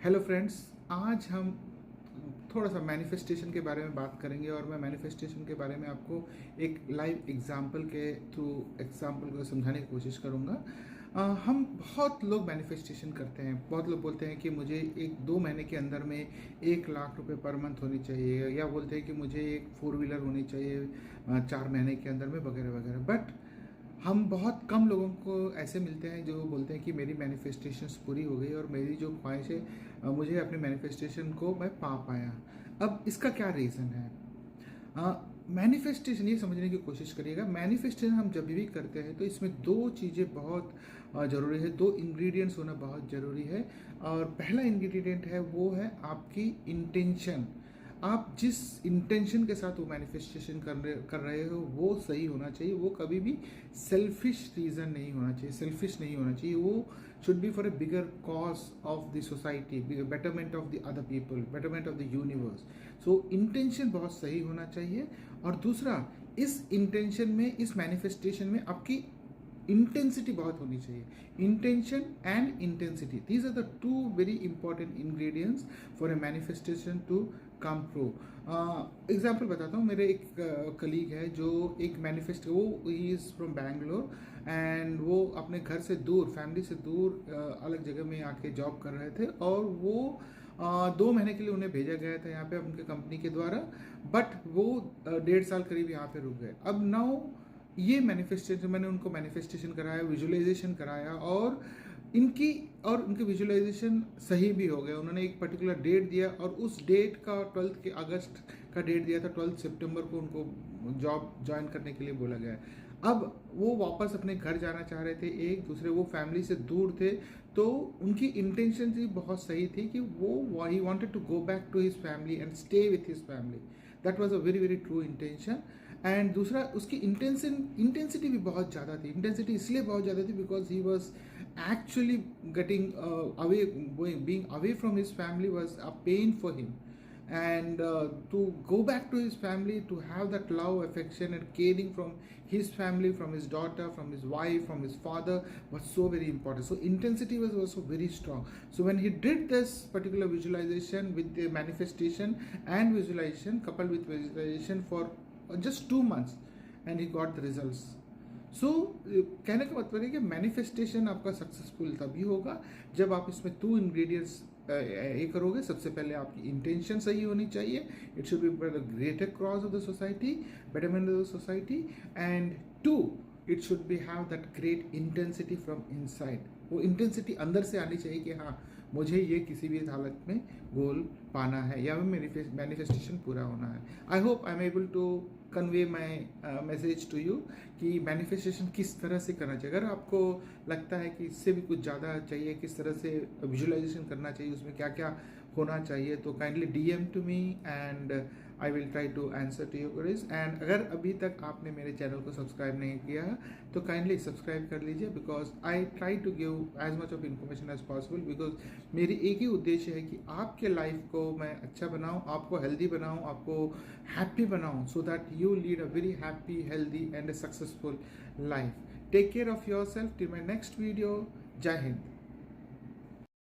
Hello friends, आज हम थोड़ा सा मैनिफेस्टेशन के बारे में बात करेंगे और मैं मैनिफेस्टेशन के बारे में आपको एक लाइव एग्जांपल के थ्रू एग्जांपल को समझाने की कोशिश करूंगा। हम बहुत लोग मैनिफेस्टेशन करते हैं। बहुत लोग बोलते हैं कि मुझे 1-2 महीने के अंदर में 1 लाख रुपए पर मंथ होनी चाहिए, या बोलते हैं कि मुझे एक 4 व्हीलर होनी चाहिए 4 महीने के अंदर में, वगैरह वगैरह। बट हम बहुत कम लोगों को ऐसे मिलते हैं जो बोलते हैं कि मेरी मैनिफेस्टेशंस पूरी हो गई और मेरी जो ख्वाहिश है, मुझे अपने मैनिफेस्टेशन को मैं पा पाया। अब इसका क्या रीज़न है? मैनिफेस्टेशन, ये समझने की कोशिश करिएगा। मैनिफेस्टेशन हम जब भी करते हैं तो इसमें दो चीज़ें बहुत ज़रूरी है, दो इंग्रेडिएंट्स होना बहुत ज़रूरी है। और पहला इंग्रेडिएंट है, वो है आपकी इंटेंशन। आप जिस इंटेंशन के साथ वो मैनिफेस्टेशन कर रहे हो वो सही होना चाहिए। वो कभी भी सेल्फिश रीज़न नहीं होना चाहिए, सेल्फिश नहीं होना चाहिए। वो should be for a bigger cause of the society, betterment of the other people, betterment of the universe. So intention बहुत सही होना चाहिए। और दूसरा, इस इंटेंशन में, इस मैनिफेस्टेशन में आपकी इंटेंसिटी बहुत होनी चाहिए। Intention and intensity, these are the two very important ingredients for a manifestation to come true. Example बताता हूँ। मेरे एक कलीग है जो एक वो he is from Bangalore, and वो अपने घर से दूर, फैमिली से दूर अलग जगह में आके जॉब कर रहे थे। और वो 2 महीने के लिए उन्हें भेजा गया था यहाँ पे उनके कंपनी के द्वारा। बट वो 1.5 साल करीब यहाँ पे रुक गए। अब नाउ ये मैनिफेस्टेशन, मैंने उनको मैनिफेस्टेशन कराया, विजुअलाइजेशन कराया, और इनकी और उनके विजुअलाइजेशन सही भी हो गए। उन्होंने एक पर्टिकुलर डेट दिया और उस डेट का 12 के अगस्त का डेट दिया था। 12 सितंबर को उनको जॉब ज्वाइन करने के लिए बोला गया। अब वो वापस अपने घर जाना चाह रहे थे, एक दूसरे, वो फैमिली से दूर थे। तो उनकी इंटेंशन थी, बहुत सही थी, कि वो he wanted to go back to his family and stay with his family. That was a very very true intention. And दूसरा, उसकी इंटेंसिटी भी बहुत ज़्यादा थी। इंटेंसिटी इसलिए बहुत ज़्यादा थी because he was actually getting away, being away from his family was a pain for him. And to go back to his family, to have that love, affection and caring from his family, from his daughter, from his wife, from his father, was so very important. So intensity was also very strong. So when he did this particular visualization with the manifestation and visualization, coupled with visualization for just 2 months, and he got the results. सो कहने का मतलब है कि manifestation आपका successful तभी होगा जब आप इसमें 2 इंग्रेडिएंट्स ये करोगे। सबसे पहले आपकी इंटेंशन सही होनी चाहिए। It should be for the greater cause of the society, betterment of the society. And two, it should be have that great intensity from inside. वो इंटेंसिटी अंदर से आनी चाहिए कि हाँ, मुझे ये किसी भी हालत में गोल पाना है या मेरी मैनिफेस्टेशन पूरा होना है। I hope I am able to convey my message to you कि मैनिफेस्टेशन किस तरह से करना चाहिए। अगर आपको लगता है कि इससे भी कुछ ज़्यादा चाहिए, किस तरह से विजुअलाइजेशन करना चाहिए, उसमें क्या क्या होना चाहिए, तो kindly DM to me and I will try to answer to your queries. And अगर अभी तक आपने मेरे चैनल को सब्सक्राइब नहीं किया तो काइंडली सब्सक्राइब कर लीजिए, because I try to give as much of information as possible. Because मेरी एक ही उद्देश्य है कि आपके लाइफ को मैं अच्छा बनाऊं, आपको हेल्दी बनाऊं, आपको हैप्पी बनाऊं, so that you lead a very happy, healthy and successful life. Take care of yourself till my next video. Jai Hind.